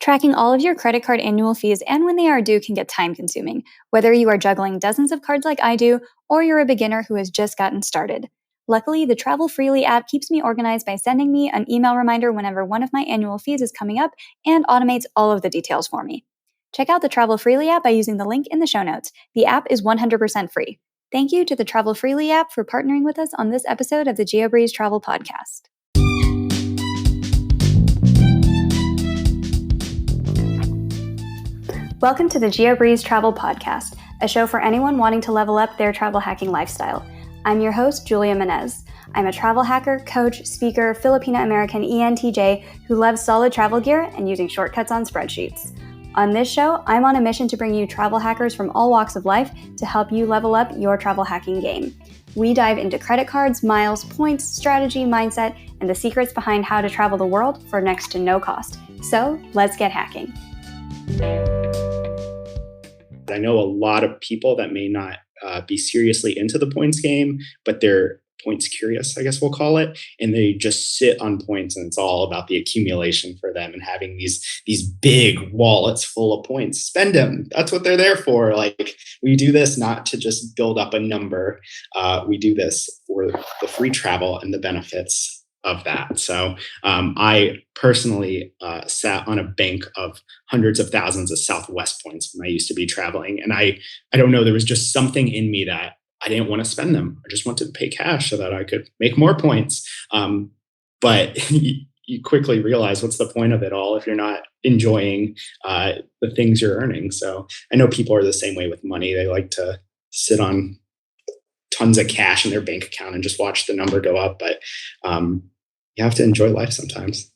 Tracking all of your credit card annual fees and when they are due can get time-consuming, whether you are juggling dozens of cards like I do, or you're a beginner who has just gotten started. Luckily, the Travel Freely app keeps me organized by sending me an email reminder whenever one of my annual fees is coming up and automates all of the details for me. Check out the Travel Freely app by using the link in the show notes. The app is 100% free. Thank you to the Travel Freely app for partnering with us on this episode of the Geobreeze Travel Podcast. Welcome to the Geobreeze Travel Podcast, a show for anyone wanting to level up their travel hacking lifestyle. I'm your host, Julia Menez. I'm a travel hacker, coach, speaker, Filipino-American ENTJ who loves solid travel gear and using shortcuts on spreadsheets. On this show, I'm on a mission to bring you travel hackers from all walks of life to help you level up your travel hacking game. We dive into credit cards, miles, points, strategy, mindset, and the secrets behind how to travel the world for next to no cost. So, let's get hacking. I know a lot of people that may not be seriously into the points game, but they're points curious, I guess we'll call it. And they just sit on points and it's all about the accumulation for them and having these big wallets full of points. Spend them. That's what they're there for. Like, we do this not to just build up a number. We do this for the free travel and the benefits of that. So I personally sat on a bank of hundreds of thousands of Southwest points when I used to be traveling. And I don't know, there was just something in me that I didn't want to spend them. I just wanted to pay cash so that I could make more points. But you quickly realize what's the point of it all if you're not enjoying the things you're earning. So I know people are the same way with money. They like to sit on tons of cash in their bank account and just watch the number go up. But you have to enjoy life sometimes.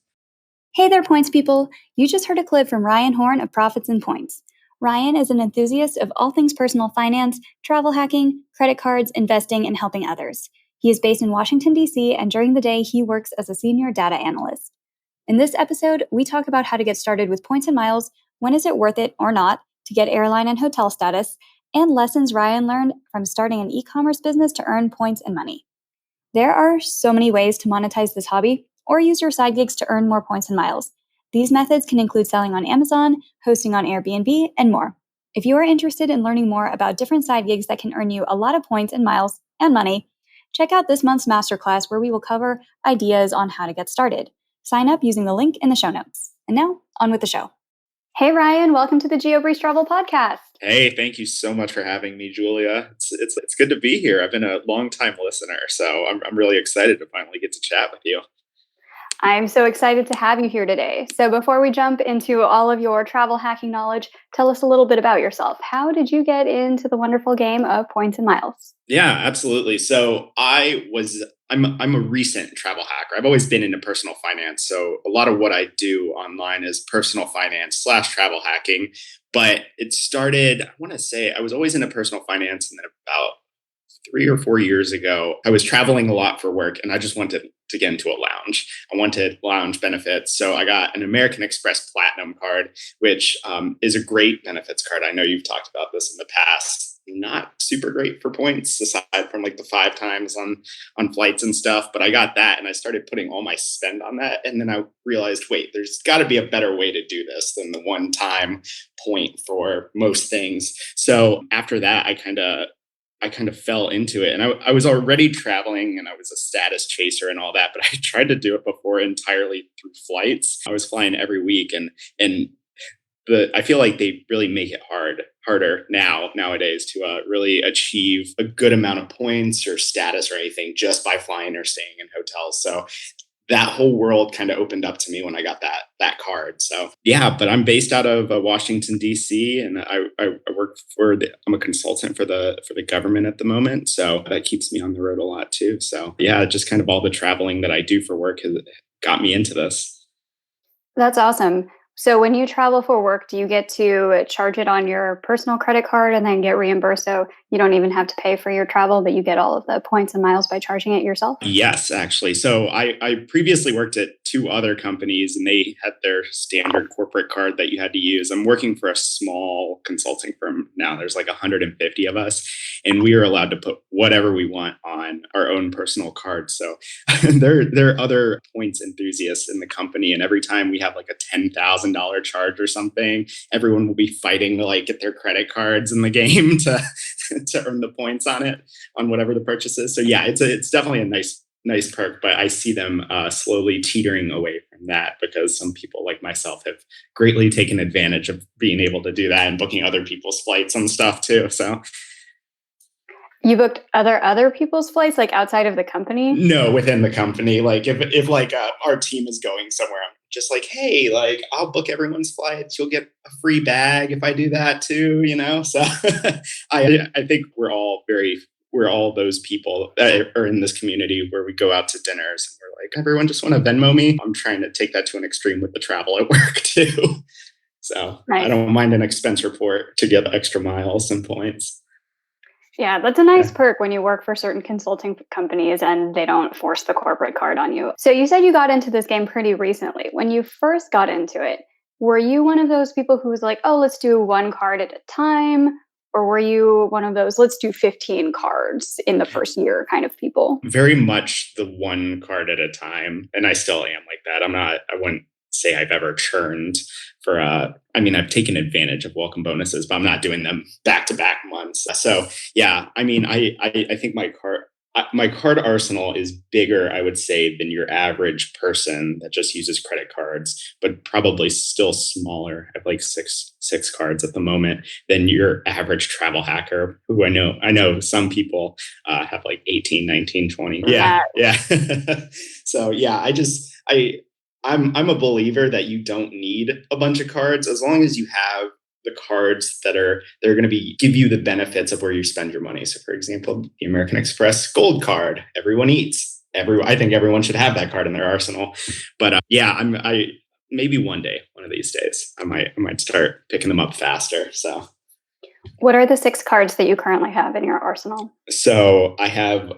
Hey there, points people. You just heard a clip from Ryan Horn of Profits and Points. Ryan is an enthusiast of all things personal finance, travel hacking, credit cards, investing, and helping others. He is based in Washington, D.C., and during the day, he works as a senior data analyst. In this episode, we talk about how to get started with points and miles, when is it worth it or not to get airline and hotel status, and lessons Ryan learned from starting an e-commerce business to earn points and money. There are so many ways to monetize this hobby or use your side gigs to earn more points and miles. These methods can include selling on Amazon, hosting on Airbnb, and more. If you are interested in learning more about different side gigs that can earn you a lot of points and miles and money, check out this month's masterclass where we will cover ideas on how to get started. Sign up using the link in the show notes. And now, on with the show. Hey, Ryan, welcome to the GeoBreeze Travel Podcast. Hey, thank you so much for having me, Julia. It's good to be here. I've been a long-time listener, so I'm really excited to finally get to chat with you. I'm so excited to have you here today. So before we jump into all of your travel hacking knowledge, tell us a little bit about yourself. How did you get into the wonderful game of points and miles? Yeah, absolutely. So I'm a recent travel hacker. I've always been into personal finance. So a lot of what I do online is personal finance / travel hacking. But it started, I want to say I was always into personal finance. And then about 3 or 4 years ago, I was traveling a lot for work and I just wanted to get into a lounge. I wanted lounge benefits. So I got an American Express Platinum card, which is a great benefits card. I know you've talked about this in the past. Not super great for points aside from like the 5 times on flights and stuff. But I got that and I started putting all my spend on that. And then I realized, wait, there's got to be a better way to do this than the one time point for most things. So after that, I kind of fell into it. And I was already traveling and I was a status chaser and all that, but I tried to do it before entirely through flights. I was flying every week and I feel like they really make it harder nowadays to really achieve a good amount of points or status or anything just by flying or staying in hotels. So that whole world kind of opened up to me when I got that card. So yeah, but I'm based out of Washington, D.C. and I work I'm a consultant for the government at the moment. So that keeps me on the road a lot too. So yeah, just kind of all the traveling that I do for work has got me into this. That's awesome. So when you travel for work, do you get to charge it on your personal credit card and then get reimbursed? So You don't even have to pay for your travel, but you get all of the points and miles by charging it yourself? Yes, actually. So I previously worked at two other companies and they had their standard corporate card that you had to use. I'm working for a small consulting firm now. There's like 150 of us, and we are allowed to put whatever we want on our own personal card. So there are other points enthusiasts in the company. And every time we have like a $10,000 charge or something, everyone will be fighting to like get their credit cards in the game to earn the points on it, on whatever the purchase is. So yeah, it's definitely a nice perk, but I see them slowly teetering away from that because some people like myself have greatly taken advantage of being able to do that and booking other people's flights and stuff too. So You booked other people's flights, like outside of the company? no, within the company, like if like our team is going somewhere, I'm just like, hey, like I'll book everyone's flights. You'll get a free bag if I do that too, you know. So I think we're all those people that are in this community where we go out to dinners and we're like, everyone just want to Venmo me. I'm trying to take that to an extreme with the travel at work too. So I Nice. don't mind an expense report to get extra miles and points. Yeah, that's a nice Yeah. perk when you work for certain consulting companies and they don't force the corporate card on you. So you said you got into this game pretty recently. When you first got into it, were you one of those people who was like, oh, let's do one card at a time? Or were you one of those, let's do 15 cards in the first year kind of people? Very much the one card at a time. And I still am like that. I wouldn't say I've ever churned for, I mean, I've taken advantage of welcome bonuses, but I'm not doing them back to back months. So yeah, I mean, I think my card arsenal is bigger, I would say, than your average person that just uses credit cards, but probably still smaller. I have like six cards at the moment than your average travel hacker, who I know some people have like 18, 19, 20. Yeah, yeah. So yeah, I'm a believer that you don't need a bunch of cards as long as you have the cards that are going to be give you the benefits of where you spend your money. So, for example, the American Express Gold Card, everyone eats. I think everyone should have that card in their arsenal. But yeah, I maybe one of these days, I might start picking them up faster. So. What are the 6 cards that you currently have in your arsenal? So I have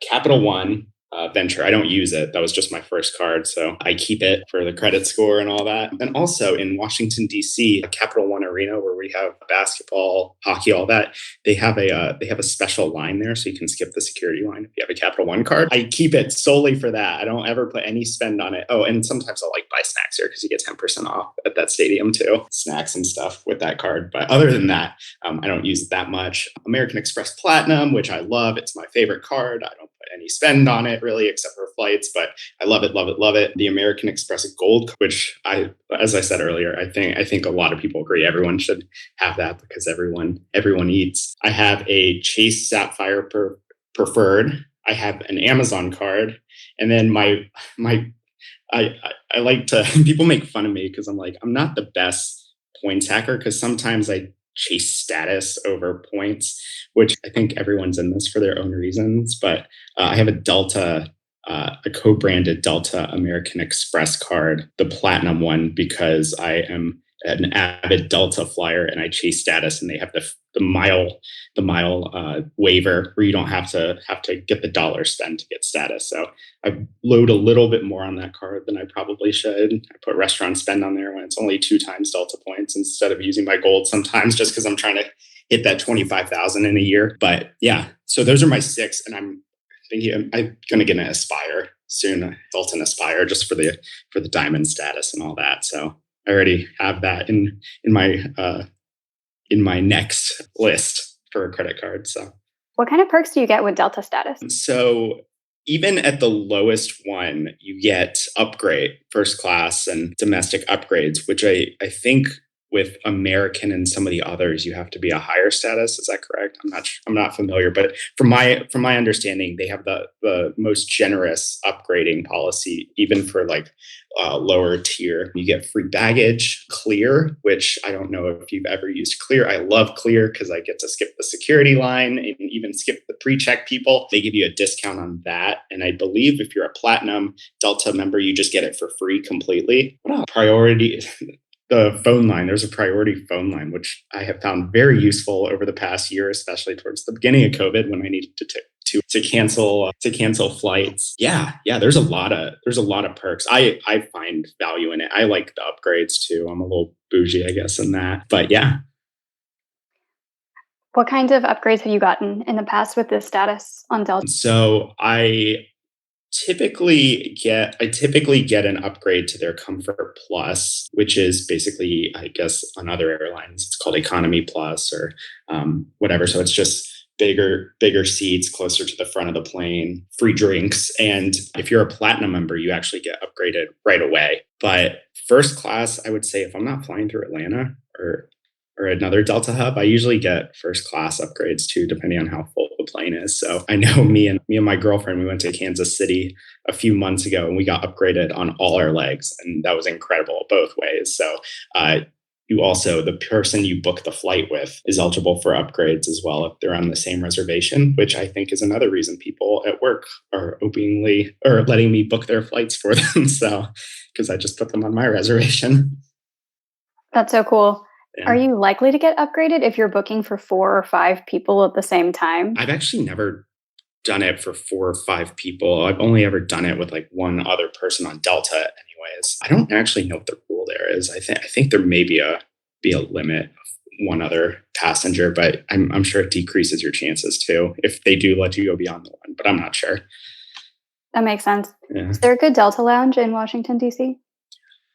Capital One Venture. I don't use it. That was just my first card, so I keep it for the credit score and all that. And also in Washington D.C., Capital One Arena, where we have basketball, hockey, all that. They have a special line there, so you can skip the security line if you have a Capital One card. I keep it solely for that. I don't ever put any spend on it. Oh, and sometimes I'll like buy snacks here because you get 10% off at that stadium too, snacks and stuff with that card. But other than that, I don't use it that much. American Express Platinum, which I love. It's my favorite card. I don't put any spend on it really, except for flights, but I love it, love it, love it. The American Express Gold, which as I said earlier, I think a lot of people agree everyone should have that because everyone eats. I have a Chase Sapphire Preferred. I have an Amazon card, and then my I like to people make fun of me because I'm not the best points hacker because sometimes I chase status over points, which I think everyone's in this for their own reasons. But I have a co-branded Delta American Express card, the platinum one, because I am an avid Delta flyer and I chase status, and they have the mile waiver where you don't have to get the dollar spend to get status. So I load a little bit more on that card than I probably should. I put restaurant spend on there when it's only 2 times Delta points instead of using my gold sometimes just because I'm trying to hit that 25,000 in a year. But yeah, so those are my 6, and I'm thinking I'm going to get an Aspire soon, Delta Aspire, just for the diamond status and all that. So I already have that in my next list for a credit card. So What kind of perks do you get with Delta status? so even at the lowest one, you get upgrade, first class and domestic upgrades, which I think with American and some of the others, you have to be a higher status. Is that correct? I'm not familiar, but from my understanding, they have the most generous upgrading policy, even for like lower tier. You get free baggage, Clear, which I don't know if you've ever used Clear. I love Clear because I get to skip the security line and even skip the pre-check people. They give you a discount on that. And I believe if you're a platinum Delta member, you just get it for free completely. Priority the phone line. There's a priority phone line, which I have found very useful over the past year, especially towards the beginning of COVID when I needed to cancel flights. Yeah. There's a lot of perks. I find value in it. I like the upgrades too. I'm a little bougie, I guess, in that. But yeah. What kinds of upgrades have you gotten in the past with this status on Delta? So I typically get an upgrade to their Comfort Plus, which is basically, I guess, on other airlines it's called Economy Plus or whatever. So it's just bigger seats closer to the front of the plane, free drinks, and if you're a platinum member, you actually get upgraded right away. But first class, I would say if I'm not flying through Atlanta or another Delta hub, I usually get first class upgrades too, depending on how full the plane is. So I know me and my girlfriend, we went to Kansas City a few months ago and we got upgraded on all our legs. And that was incredible both ways. So the person you book the flight with is eligible for upgrades as well if they're on the same reservation, which I think is another reason people at work are openly or letting me book their flights for them. So, because I just put them on my reservation. That's so cool. Yeah. Are you likely to get upgraded if you're booking for 4 or 5 people at the same time? I've actually never done it for 4 or 5 people. I've only ever done it with like one other person on Delta, anyways. I don't actually know what the rule there is. I think there may be a limit of one other passenger, but I'm sure it decreases your chances too if they do let you go beyond the one. But I'm not sure. That makes sense. Yeah. Is there a good Delta lounge in Washington, D.C.?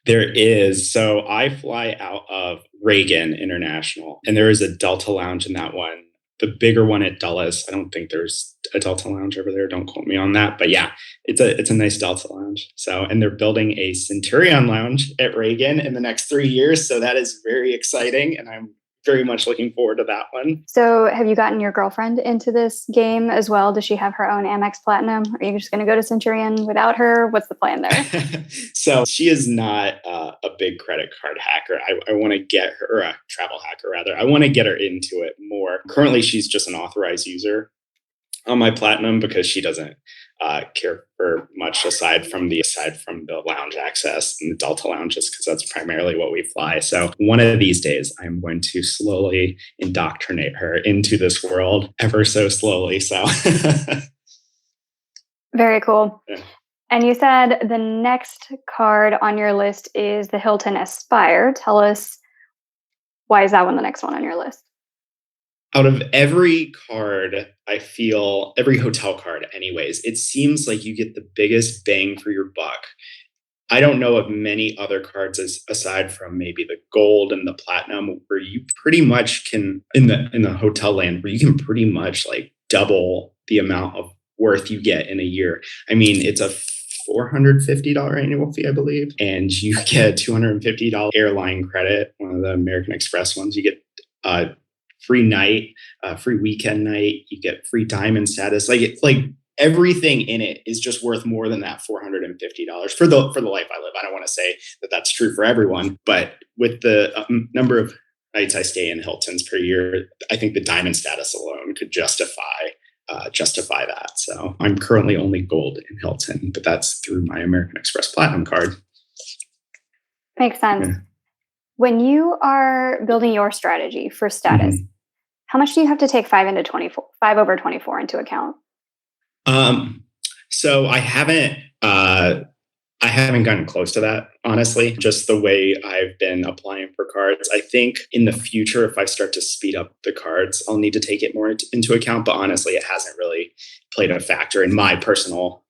There is. So I fly out of Reagan International, and there is a Delta lounge in that one. The bigger one at Dulles, I don't think there's a Delta lounge over there. Don't quote me on that. But yeah, it's a nice Delta lounge. So, and they're building a Centurion lounge at Reagan in the next 3 years. So that is very exciting. And I'm very much looking forward to that one. So have you gotten your girlfriend into this game as well? Does she have her own Amex Platinum? Are you just going to go to Centurion without her? What's the plan there? So she is not a big credit card hacker. I want to get her, or a travel hacker rather. I want to get her into it more. Currently, she's just an authorized user on my Platinum because she doesn't care for much aside from the lounge access and the Delta lounges because that's primarily what we fly. So one of these days, I'm going to slowly indoctrinate her into this world ever so slowly. So very cool. Yeah. And you said the next card on your list is the Hilton Aspire. Tell us, why is that one the next one on your list? Out of every card, I feel every hotel card anyways, it seems like you get the biggest bang for your buck. I don't know of many other cards aside from maybe the gold and the platinum where you pretty much can in the hotel land where you can pretty much like double the amount of worth you get in a year. I mean, it's a $450 annual fee, I believe, and you get $250 airline credit, one of the American Express ones. You get free night, free weekend night. You get free diamond status. Like everything in it is just worth more than that $450 for the life I live. I don't want to say that that's true for everyone, but with the number of nights I stay in Hiltons per year, I think the diamond status alone could justify that. So I'm currently only gold in Hilton, but that's through my American Express Platinum card. Makes sense. Yeah. When you are building your strategy for status, how much do you have to take 5 over 24 into account? So I haven't gotten close to that, honestly, just the way I've been applying for cards. I think in the future, if I start to speed up the cards, I'll need to take it more into account. But honestly, it hasn't really played a factor in my personal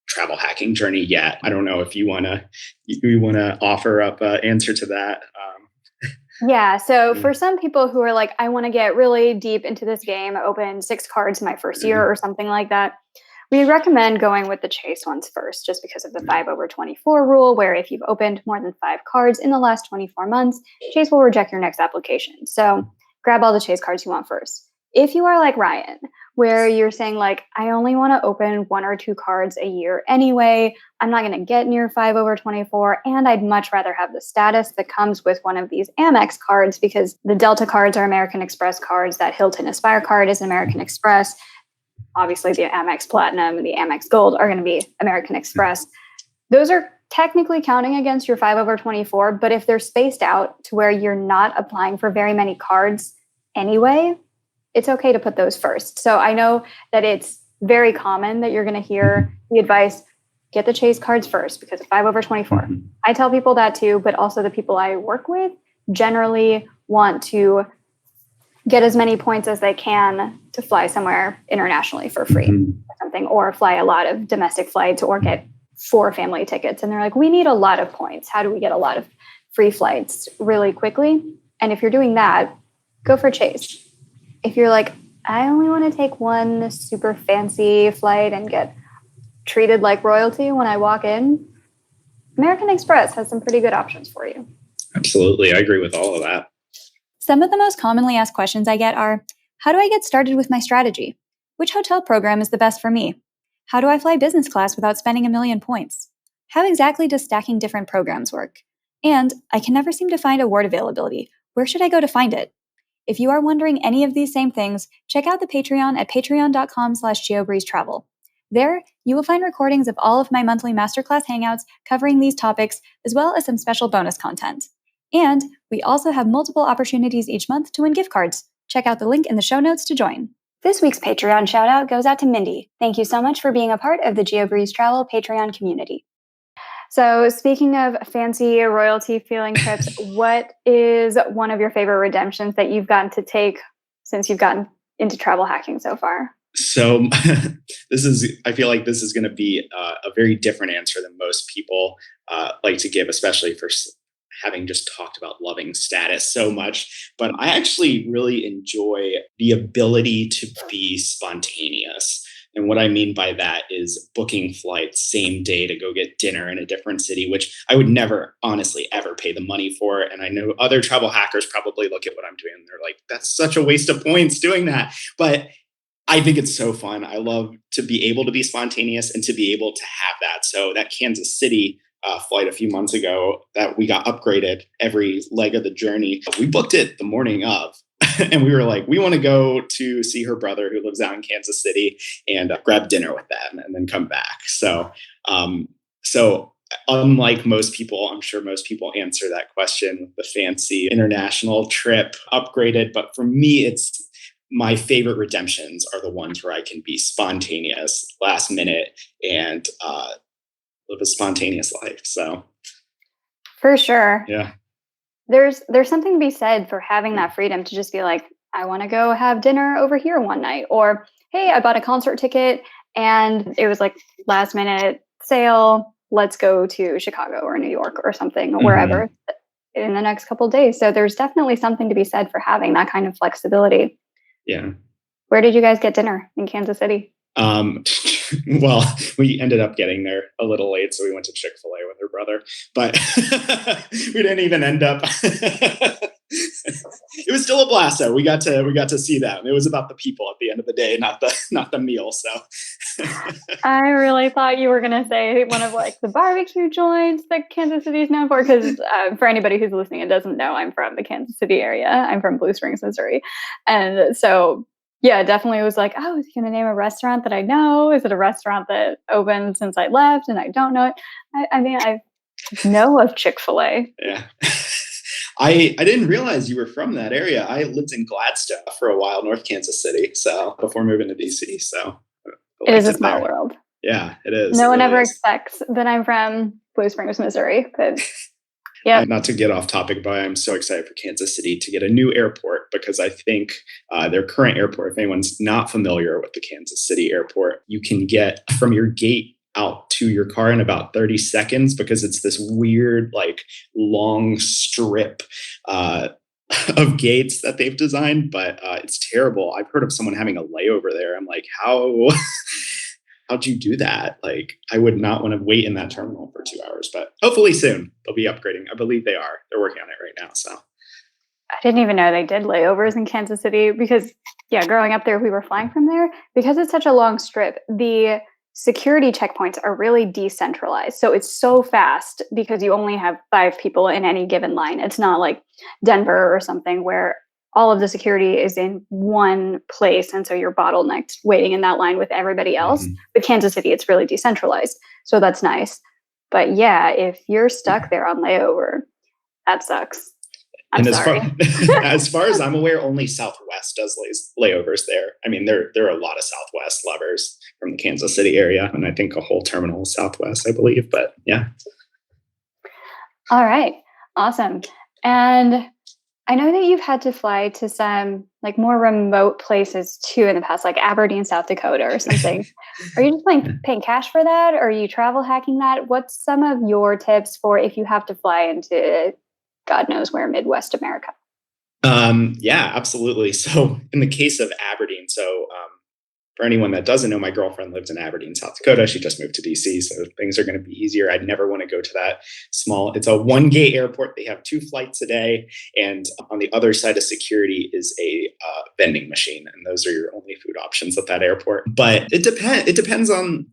travel hacking journey yet. I don't know if you want to offer up an answer to that. Yeah. So for some people who are like, I want to get really deep into this game, open 6 cards my first year or something like that, we recommend going with the chase ones first, just because of the 5 over 24 rule, where if you've opened more than 5 cards in the last 24 months, Chase will reject your next application. So grab all the chase cards you want first. If you are like Ryan, where you're saying like, I only want to open 1 or 2 cards a year anyway, I'm not going to get near 5 over 24, and I'd much rather have the status that comes with one of these Amex cards because the Delta cards are American Express cards, that Hilton Aspire card is an American Express. Obviously, the Amex Platinum and the Amex Gold are going to be American Express. Those are technically counting against your 5/24, but if they're spaced out to where you're not applying for very many cards anyway, it's okay to put those first. So I know that it's very common that you're going to hear the advice, get the chase cards first because of 5/24. Mm-hmm. I tell people that too, but also the people I work with generally want to get as many points as they can to fly somewhere internationally for free or something, or fly a lot of domestic flights or get 4 family tickets. And they're like, we need a lot of points. How do we get a lot of free flights really quickly? And if you're doing that, go for chase. If you're like, I only want to take one super fancy flight and get treated like royalty when I walk in, American Express has some pretty good options for you. Absolutely. I agree with all of that. Some of the most commonly asked questions I get are, how do I get started with my strategy? Which hotel program is the best for me? How do I fly business class without spending 1 million points? How exactly does stacking different programs work? And I can never seem to find award availability. Where should I go to find it? If you are wondering any of these same things, check out the Patreon at patreon.com/geobreezetravel. There, you will find recordings of all of my monthly masterclass hangouts covering these topics, as well as some special bonus content. And we also have multiple opportunities each month to win gift cards. Check out the link in the show notes to join. This week's Patreon shout out goes out to Mindy. Thank you so much for being a part of the Geobreeze Travel Patreon community. So speaking of fancy royalty feeling trips, what is one of your favorite redemptions that you've gotten to take since you've gotten into travel hacking so far? So I feel like this is going to be a very different answer than most people like to give, especially for having just talked about loving status so much. But I actually really enjoy the ability to be spontaneous. And what I mean by that is booking flights same day to go get dinner in a different city, which I would never, honestly, ever pay the money for. And I know other travel hackers probably look at what I'm doing and they're like, that's such a waste of points doing that. But I think it's so fun. I love to be able to be spontaneous and to be able to have that. So that Kansas City flight a few months ago that we got upgraded every leg of the journey, we booked it the morning of. And we were like, we want to go to see her brother who lives out in Kansas City and grab dinner with them and then come back. So unlike most people, I'm sure most people answer that question with the fancy international trip upgraded. But for me, it's my favorite redemptions are the ones where I can be spontaneous, last minute, and live a spontaneous life. So, for sure, yeah, there's something to be said for having that freedom to just be like, I want to go have dinner over here one night, or hey, I bought a concert ticket and it was like last minute sale. Let's go to Chicago or New York or something, or wherever in the next couple of days. So there's definitely something to be said for having that kind of flexibility. Yeah. Where did you guys get dinner in Kansas City? Well, we ended up getting there a little late, so we went to Chick-fil-A with her brother, but we didn't even end up. It was still a blast, though. We got to see them. It was about the people at the end of the day, not the meal. So, I really thought you were gonna say one of like the barbecue joints that Kansas City is known for. Because for anybody who's listening and doesn't know, I'm from the Kansas City area. I'm from Blue Springs, Missouri, and so. Yeah, definitely was like, oh, is he going to name a restaurant that I know? Is it a restaurant that opened since I left and I don't know it? I mean, I know of Chick-fil-A. Yeah. I didn't realize you were from that area. I lived in Gladstone for a while, North Kansas City, so before moving to DC. So it is a small world. Yeah, it is. No one ever expects that I'm from Blue Springs, Missouri, but yeah. Not to get off topic, but I'm so excited for Kansas City to get a new airport because I think their current airport, if anyone's not familiar with the Kansas City airport, you can get from your gate out to your car in about 30 seconds because it's this weird, like long strip of gates that they've designed, but it's terrible. I've heard of someone having a layover there. I'm like, how'd you do that? Like, I would not want to wait in that terminal for 2 hours, but hopefully soon they'll be upgrading. I believe they are. They're working on it right now. So I didn't even know they did layovers in Kansas City because, yeah, growing up there, we were flying from there. Because it's such a long strip, the security checkpoints are really decentralized. So it's so fast because you only have 5 people in any given line. It's not like Denver or something where all of the security is in one place. And so you're bottlenecked waiting in that line with everybody else. With Kansas City, it's really decentralized. So that's nice. But yeah, if you're stuck there on layover, that sucks. I'm And sorry. as far as I'm aware, only Southwest does layovers there. I mean, there are a lot of Southwest lovers from the Kansas City area, and I think a whole terminal is Southwest, I believe. But yeah. All right. Awesome. And I know that you've had to fly to some like more remote places too in the past, like Aberdeen, South Dakota or something. Are you just paying cash for that? Or are you travel hacking that? What's some of your tips for if you have to fly into God knows where, Midwest America? Yeah, absolutely. So in the case of Aberdeen, for anyone that doesn't know, my girlfriend lives in Aberdeen, South Dakota. She just moved to DC, so things are going to be easier. I'd never want to go to that it's a one gate airport. They have 2 flights a day. And on the other side of security is a vending machine. And those are your only food options at that airport. But it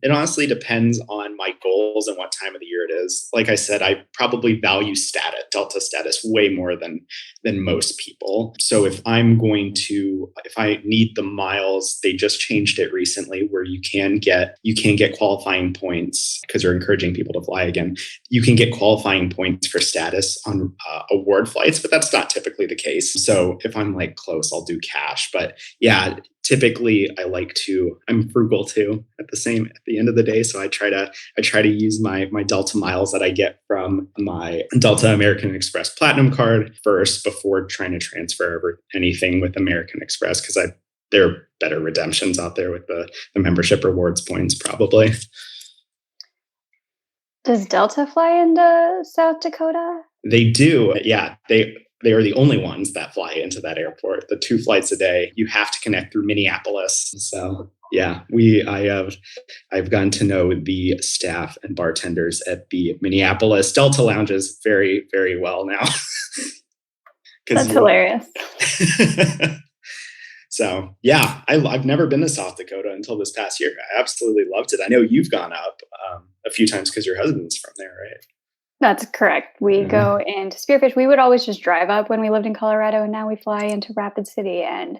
honestly depends on my goals and what time of the year it is. Like I said, I probably value Delta status way more than most people. So if I need the miles, they just changed it recently where you can get qualifying points because they're encouraging people to fly again. You can get qualifying points for status on award flights, but that's not typically the case. So if I'm like close, I'll do cash. But yeah, typically I'm frugal too at the end of the day. So I try to use my Delta miles that I get from my Delta American Express Platinum card first before trying to transfer over anything with American Express because there are better redemptions out there with the membership rewards points probably. Does Delta fly into South Dakota? They do. Yeah. They are the only ones that fly into that airport. The 2 flights a day. You have to connect through Minneapolis. So yeah, I've gotten to know the staff and bartenders at the Minneapolis Delta lounges very, very well now. That's hilarious. So yeah, I've never been to South Dakota until this past year. I absolutely loved it. I know you've gone up a few times because your husband's from there, right? That's correct. We go into Spearfish. We would always just drive up when we lived in Colorado, and now we fly into Rapid City. And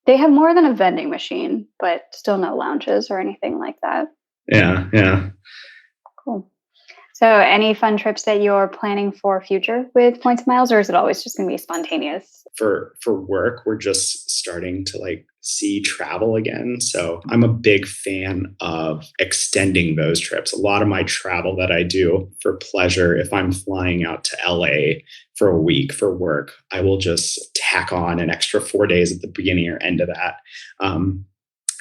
they have more than a vending machine, but still no lounges or anything like that. Yeah. Cool. So any fun trips that you're planning for future with points miles, or is it always just going to be spontaneous? For work, we're just starting to see travel again. So I'm a big fan of extending those trips. A lot of my travel that I do for pleasure, if I'm flying out to LA for a week for work, I will just tack on an extra 4 days at the beginning or end of that.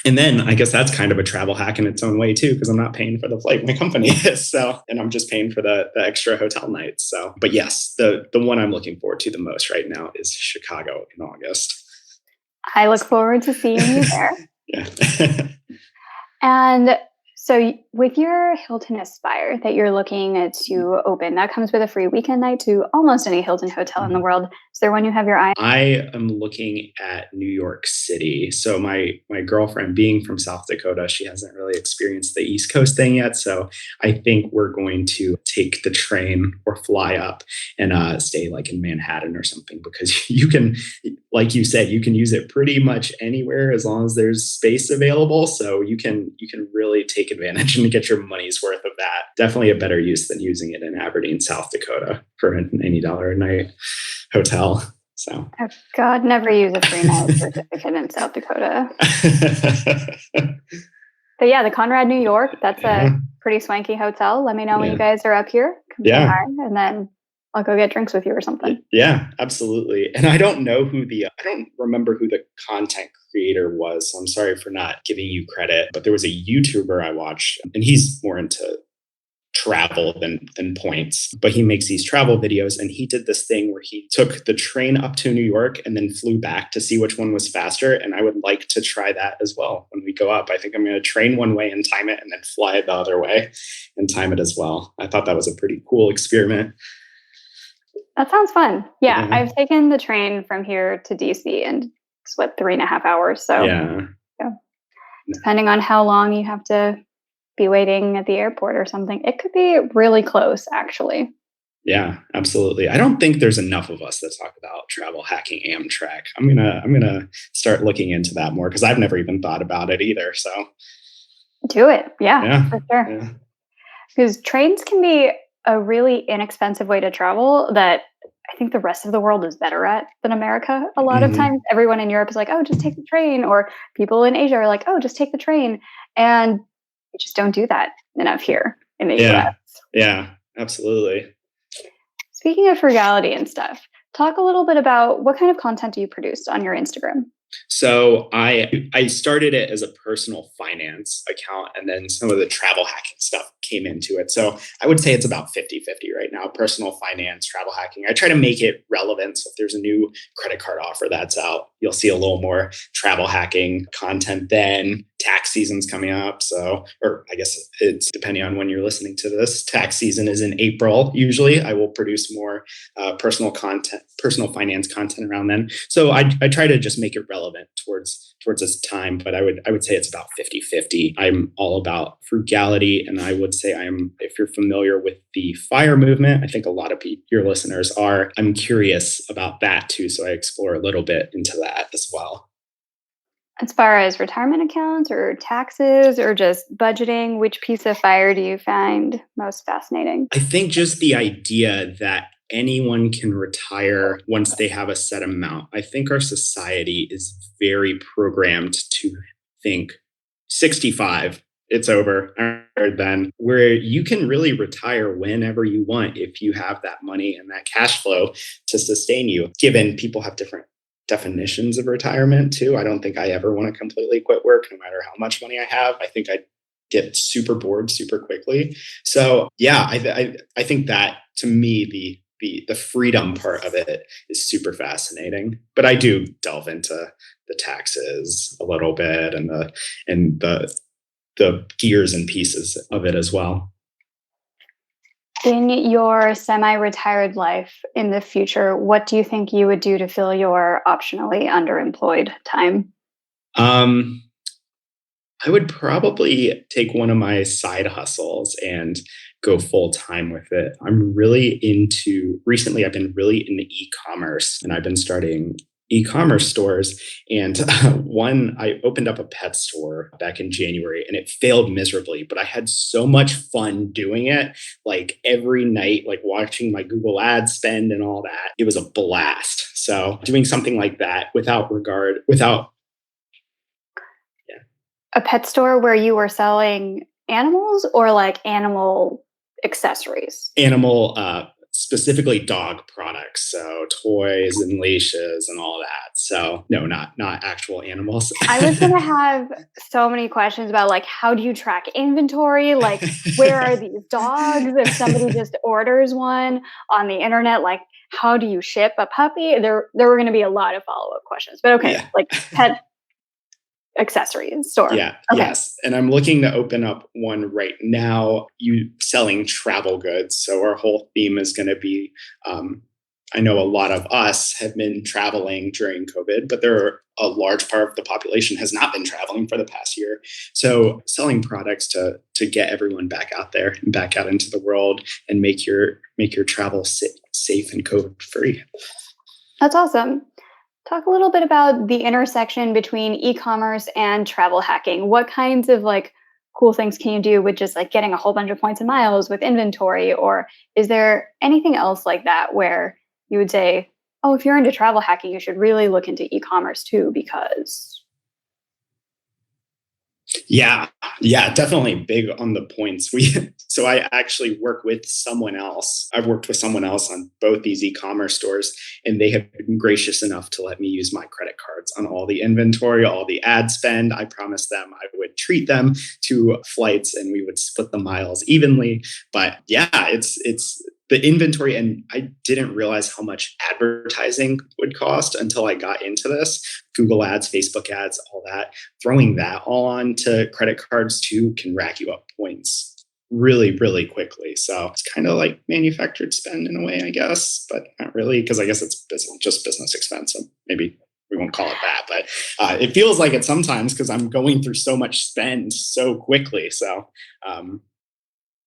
And then I guess that's kind of a travel hack in its own way too, because I'm not paying for the flight my company is. And I'm just paying for the extra hotel nights. So, but yes, the one I'm looking forward to the most right now is Chicago in August. I look forward to seeing you there. Yeah. And so with your Hilton Aspire that you're looking to open, that comes with a free weekend night to almost any Hilton hotel in the world. Is there one you have your eye on? I am looking at New York City. So my girlfriend, being from South Dakota, she hasn't really experienced the East Coast thing yet. So I think we're going to take the train or fly up and stay in Manhattan or something, because you can, like you said, you can use it pretty much anywhere as long as there's space available. So you can really take advantage and get your money's worth of that. Definitely a better use than using it in Aberdeen, South Dakota for an $80 a night hotel. So, oh God, never use a free night certificate in South Dakota. But yeah, the Conrad New York, that's a pretty swanky hotel. Let me know when you guys are up here. Come say hi, and then I'll go get drinks with you or something. Yeah, absolutely. And I don't remember who the content creator was. So I'm sorry for not giving you credit, but there was a YouTuber I watched, and he's more into travel than points, but he makes these travel videos, and he did this thing where he took the train up to New York and then flew back to see which one was faster. And I would like to try that as well when we go up. I think I'm going to train one way and time it, and then fly it the other way and time it as well. I thought that was a pretty cool experiment. That sounds fun. Yeah, I've taken the train from here to DC, and it's 3.5 hours. So yeah. Depending on how long you have to be waiting at the airport or something, it could be really close, actually. Yeah, absolutely. I don't think there's enough of us that talk about travel hacking Amtrak. I'm gonna start looking into that more, because I've never even thought about it either. So do it. Yeah, for sure. Yeah. Because trains can be a really inexpensive way to travel that I think the rest of the world is better at than America. A lot of Hmm. times, everyone in Europe is like, oh, just take the train. Or people in Asia are like, oh, just take the train. And we just don't do that enough here in the Yeah. US. Yeah. Absolutely. Speaking of frugality and stuff, talk a little bit about what kind of content do you produce on your Instagram? So I started it as a personal finance account, and then some of the travel hacking stuff came into it. So I would say it's about 50-50 right now, personal finance, travel hacking. I try to make it relevant. So if there's a new credit card offer that's out, you'll see a little more travel hacking content then. Tax season's coming up. So, or I guess it's depending on when you're listening to this, tax season is in April. Usually I will produce more personal content, personal finance content around then. So I try to just make it relevant towards this time, but I would say it's about 50-50. I'm all about frugality, and I would say I'm, if you're familiar with the FIRE movement, I think a lot of your listeners are. I'm curious about that too, so I explore a little bit into that as well. As far as retirement accounts or taxes or just budgeting, which piece of fire do you find most fascinating? I think just the idea that anyone can retire once they have a set amount. I think our society is very programmed to think 65, it's over, or then, where you can really retire whenever you want if you have that money and that cash flow to sustain you. Given people have different definitions of retirement too. I don't think I ever want to completely quit work no matter how much money I have. I think I get super bored super quickly. So yeah, I think that to me the freedom part of it is super fascinating. But I do delve into the taxes a little bit and the gears and pieces of it as well. In your semi retired life in the future, what do you think you would do to fill your optionally underemployed time? Um, I would probably take one of my side hustles and go full time with it. Recently, I've been really into e commerce, and I've been starting e-commerce stores. And I opened up a pet store back in January, and it failed miserably, but I had so much fun doing it, like every night, like watching my Google ads spend and all that. It was a blast. So doing something like that without yeah, A pet store where you were selling animals or like animal accessories? animal, specifically dog products, so toys and leashes and all that. So no, not actual animals. I was gonna have so many questions about like how do you track inventory? Like where are these dogs? If somebody just orders one on the internet, like how do you ship a puppy? There were gonna be a lot of follow-up questions. But okay, Yeah. like pet accessories store. Yeah, Okay. yes. And I'm looking to open up one right now, you selling travel goods. So our whole theme is going to be, I know a lot of us have been traveling during COVID, but there are a large part of the population has not been traveling for the past year. So selling products to get everyone back out there and back out into the world and make your travel safe and COVID free. That's awesome. Talk a little bit about the intersection between e-commerce and travel hacking. What kinds of like cool things can you do with just like getting a whole bunch of points and miles with inventory? Or is there anything else like that where you would say, oh, if you're into travel hacking, you should really look into e-commerce too, because Yeah, yeah, definitely big on the points. So I actually work with someone else. I've worked with someone else on both these e-commerce stores, and they have been gracious enough to let me use my credit cards on all the inventory, all the ad spend. I promised them I would treat them to flights and we would split the miles evenly. But yeah, it's the inventory, and I didn't realize how much advertising would cost until I got into this. Google ads, Facebook ads, all that. Throwing that all on to credit cards too can rack you up points really, really quickly. So it's kind of like manufactured spend in a way, I guess, but not really, because I guess it's just business expense. So maybe we won't call it that, but it feels like it sometimes because I'm going through so much spend so quickly. So um,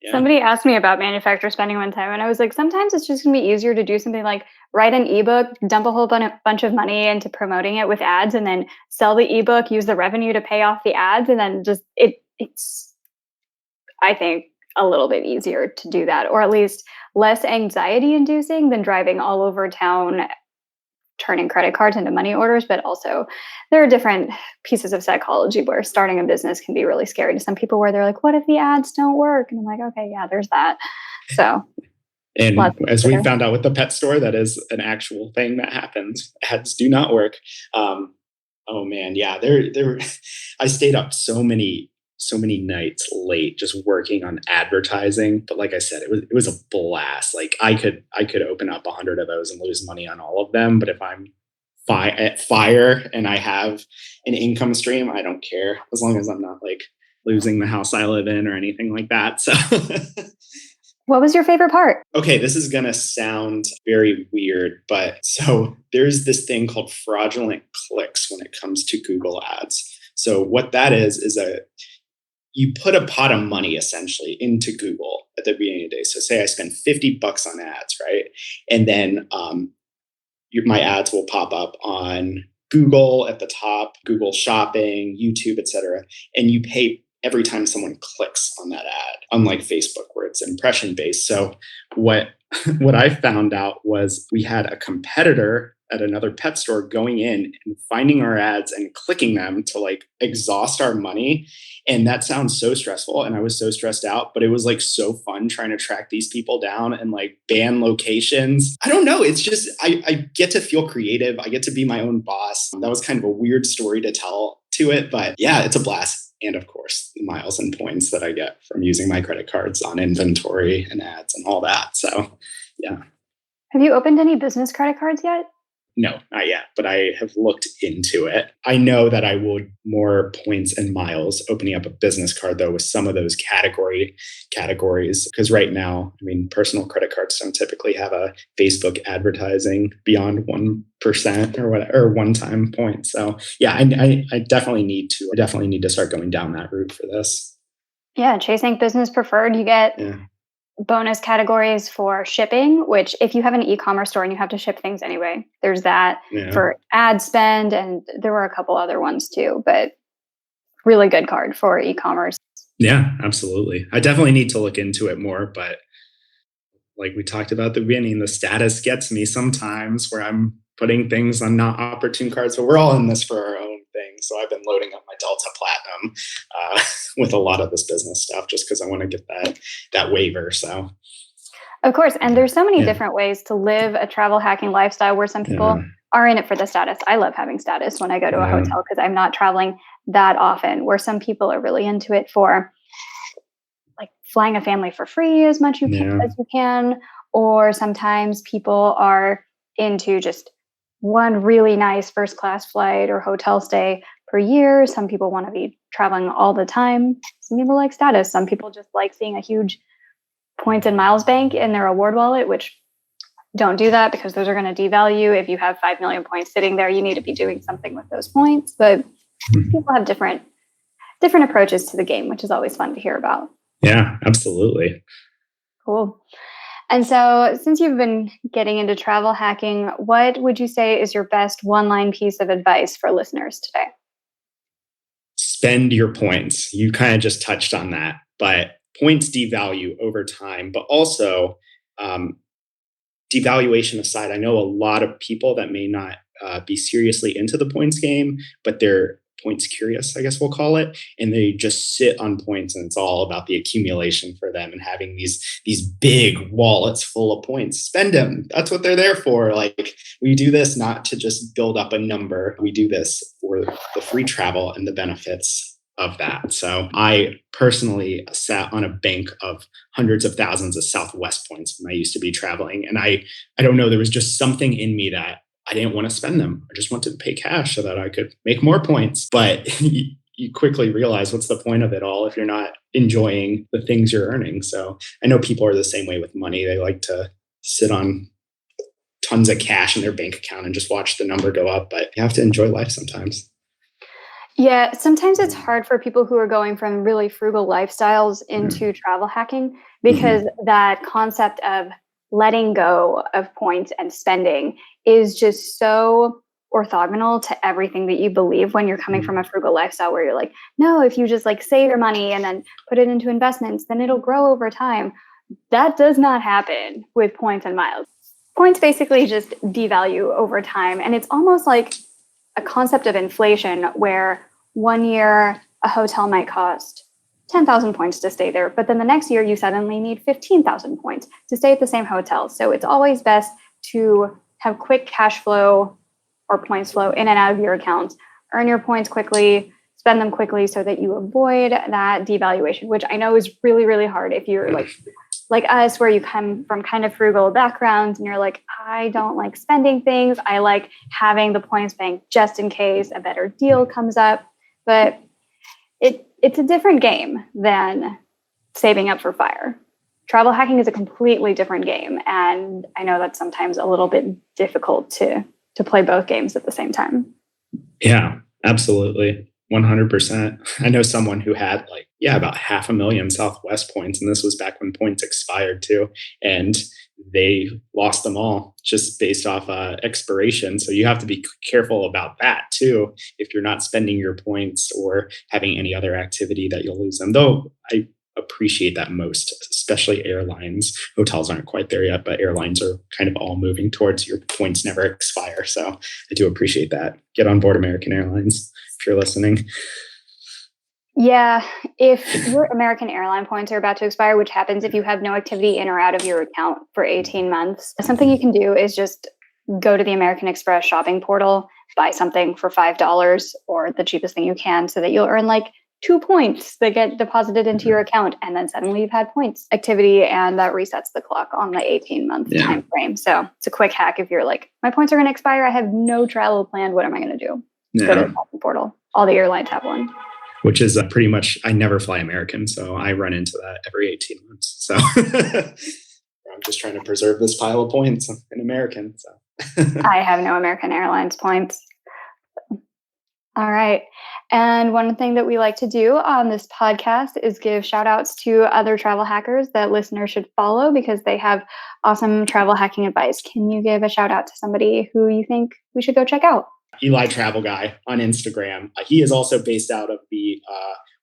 yeah. somebody asked me about manufacturer spending one time, and I was like, sometimes it's just going to be easier to do something like write an ebook, dump a whole bunch of money into promoting it with ads, and then sell the ebook, use the revenue to pay off the ads, and then just it's I think a little bit easier to do that, or at least less anxiety inducing than driving all over town turning credit cards into money orders. But also, there are different pieces of psychology where starting a business can be really scary to some people, where they're like, what if the ads don't work? And I'm like, okay, yeah, there's that. So, And lots to as we consider. found out with the pet store, that is an actual thing that happens. Ads do not work. Oh man, yeah, there. I stayed up so many nights late just working on advertising. But like I said, it was a blast. Like I could open up 100 of those and lose money on all of them. But if I'm at fire and I have an income stream, I don't care as long as I'm not like losing the house I live in or anything like that. So What was your favorite part? okay, this is going to sound very weird, but so there's this thing called fraudulent clicks when it comes to Google Ads. So what that is a you put a pot of money essentially into Google at the beginning of the day. So say I spend $50 on ads, right? And then my ads will pop up on Google at the top, Google Shopping, YouTube, etc. And you pay every time someone clicks on that ad, unlike Facebook where it's impression based. So what what I found out was we had a competitor at another pet store going in and finding our ads and clicking them to like exhaust our money. And that sounds so stressful. And I was so stressed out, but it was like so fun trying to track these people down and like ban locations. I don't know. It's just, I get to feel creative. I get to be my own boss. That was kind of a weird story to tell to it, but yeah, it's a blast. And of course, the miles and points that I get from using my credit cards on inventory and ads and all that. So yeah. Have you opened any business credit cards yet? No, not yet, but I have looked into it. I know that I would more points and miles opening up a business card though with some of those categories. Because right now, I mean, personal credit cards don't typically have a Facebook advertising beyond 1% or whatever, or one-time point. So yeah, I definitely need to. I definitely need to start going down that route for this. Yeah, Chase Ink Business Preferred, you get Yeah. bonus categories for shipping, which if you have an e-commerce store and you have to ship things anyway, there's that Yeah. for ad spend. And there were a couple other ones too, but really good card for e-commerce. Yeah, absolutely. I definitely need to look into it more, but like we talked about at the beginning, the status gets me sometimes where I'm putting things on not opportune cards, but we're all in this for our own thing. So I've been loading up my Delta Platinum with a lot of this business stuff just because I want to get that waiver. So Of course. And there's so many yeah, different ways to live a travel hacking lifestyle where some people yeah, are in it for the status. I love having status when I go to a yeah, hotel because I'm not traveling that often, where some people are really into it for like flying a family for free as much yeah, as you can. Or sometimes people are into just one really nice first class flight or hotel stay per year. Some people want to be traveling all the time. Some people like status. Some people just like seeing a huge points and miles bank in their award wallet, which don't do that because those are going to devalue. If you have 5 million points sitting there, you need to be doing something with those points. But people have different approaches to the game, which is always fun to hear about. yeah, absolutely. Cool. And so, since you've been getting into travel hacking, what would you say is your best one line piece of advice for listeners today? Spend your points. You kind of just touched on that, but points devalue over time, but also um, devaluation aside, I know a lot of people that may not be seriously into the points game, but they're points curious, I guess we'll call it, and they just sit on points, and it's all about the accumulation for them and having these big wallets full of points. Spend them. That's what they're there for. Like we do this not to just build up a number. We do this for the free travel and the benefits of that. So I personally sat on a bank of hundreds of thousands of Southwest points when I used to be traveling. And I don't know, there was just something in me that I didn't want to spend them. I just wanted to pay cash so that I could make more points. But you quickly realize what's the point of it all if you're not enjoying the things you're earning. So I know people are the same way with money. They like to sit on tons of cash in their bank account and just watch the number go up. But you have to enjoy life sometimes. Yeah, sometimes it's hard for people who are going from really frugal lifestyles into travel hacking because that concept of letting go of points and spending is just so orthogonal to everything that you believe when you're coming from a frugal lifestyle, where you're like, no, if you just like save your money and then put it into investments, then it'll grow over time. That does not happen with points and miles. Points basically just devalue over time. And it's almost like a concept of inflation, where one year a hotel might cost 10,000 points to stay there, but then the next year you suddenly need 15,000 points to stay at the same hotel. So it's always best to have quick cash flow or points flow in and out of your accounts. Earn your points quickly, spend them quickly, so that you avoid that devaluation, which I know is really, really hard if you're like us, where you come from kind of frugal backgrounds and you're like, I don't like spending things. I like having the points bank just in case a better deal comes up. But it's a different game than saving up for fire. Travel hacking is a completely different game. And I know that's sometimes a little bit difficult to play both games at the same time. Yeah, absolutely. 100%. I know someone who had about 500,000 Southwest points, and this was back when points expired too. And they lost them all just based off expiration. So you have to be careful about that too, if you're not spending your points or having any other activity that you'll lose them. Though I appreciate that most, especially airlines. Hotels aren't quite there yet, but airlines are kind of all moving towards your points never expire. So I do appreciate that. Get on board American Airlines if you're listening. Yeah, if your American airline points are about to expire, which happens if you have no activity in or out of your account for 18 months, something you can do is just go to the American Express shopping portal, buy something for $5 or the cheapest thing you can, so that you'll earn 2 points that get deposited into your account, and then suddenly you've had points activity, and that resets the clock on the 18-month time frame. So it's a quick hack if you're like, my points are going to expire, I have no travel planned, what am I going to do? Yeah. Go to the shopping portal. All the airlines have one. Which is pretty much, I never fly American, so I run into that every 18 months. So I'm just trying to preserve this pile of points in American. So I have no American Airlines points. All right. And one thing that we like to do on this podcast is give shout outs to other travel hackers that listeners should follow, because they have awesome travel hacking advice. Can you give a shout out to somebody who you think we should go check out? Eli Travel Guy on Instagram. He is also based out of the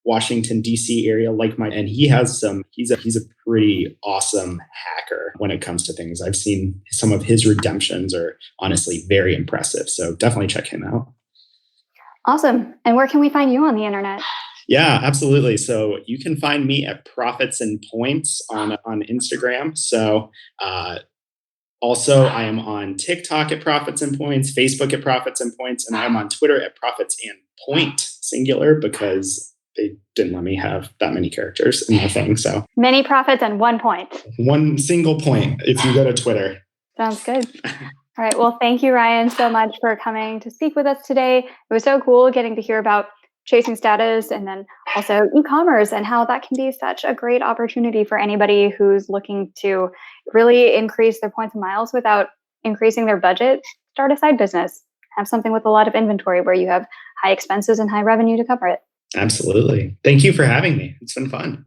Washington, D.C. area, and he has he's a pretty awesome hacker when it comes to things. I've seen some of his redemptions are honestly very impressive. So definitely check him out. Awesome. And where can we find you on the internet? Yeah, absolutely. So you can find me at Profits and Points on Instagram. So also, I am on TikTok at Profits and Points, Facebook at Profits and Points, and I am on Twitter at Profits and Point, singular, because they didn't let me have that many characters in my thing. So many profits and 1 point. One single point if you go to Twitter. Sounds good. All right. Well, thank you, Ryan, so much for coming to speak with us today. It was so cool getting to hear about chasing status, and then also e-commerce, and how that can be such a great opportunity for anybody who's looking to really increase their points and miles without increasing their budget. Start a side business, have something with a lot of inventory where you have high expenses and high revenue to cover it. Absolutely. Thank you for having me. It's been fun.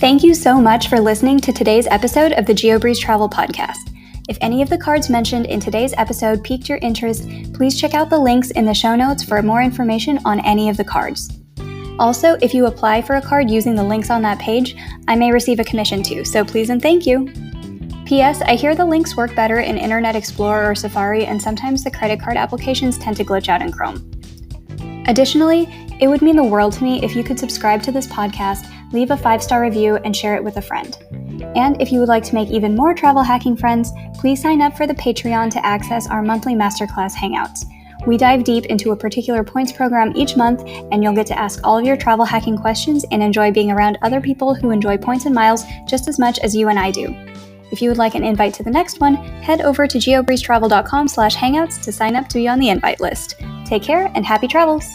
Thank you so much for listening to today's episode of the Geobreeze Travel Podcast. If any of the cards mentioned in today's episode piqued your interest, please check out the links in the show notes for more information on any of the cards. Also, if you apply for a card using the links on that page, I may receive a commission too, so please and thank you. P.S. I hear the links work better in Internet Explorer or Safari, and sometimes the credit card applications tend to glitch out in Chrome. Additionally, it would mean the world to me if you could subscribe to this podcast, leave a 5-star review, and share it with a friend. And if you would like to make even more travel hacking friends, please sign up for the Patreon to access our monthly masterclass hangouts. We dive deep into a particular points program each month, and you'll get to ask all of your travel hacking questions and enjoy being around other people who enjoy points and miles just as much as you and I do. If you would like an invite to the next one, head over to geobreezetravel.com/hangouts to sign up to be on the invite list. Take care and happy travels!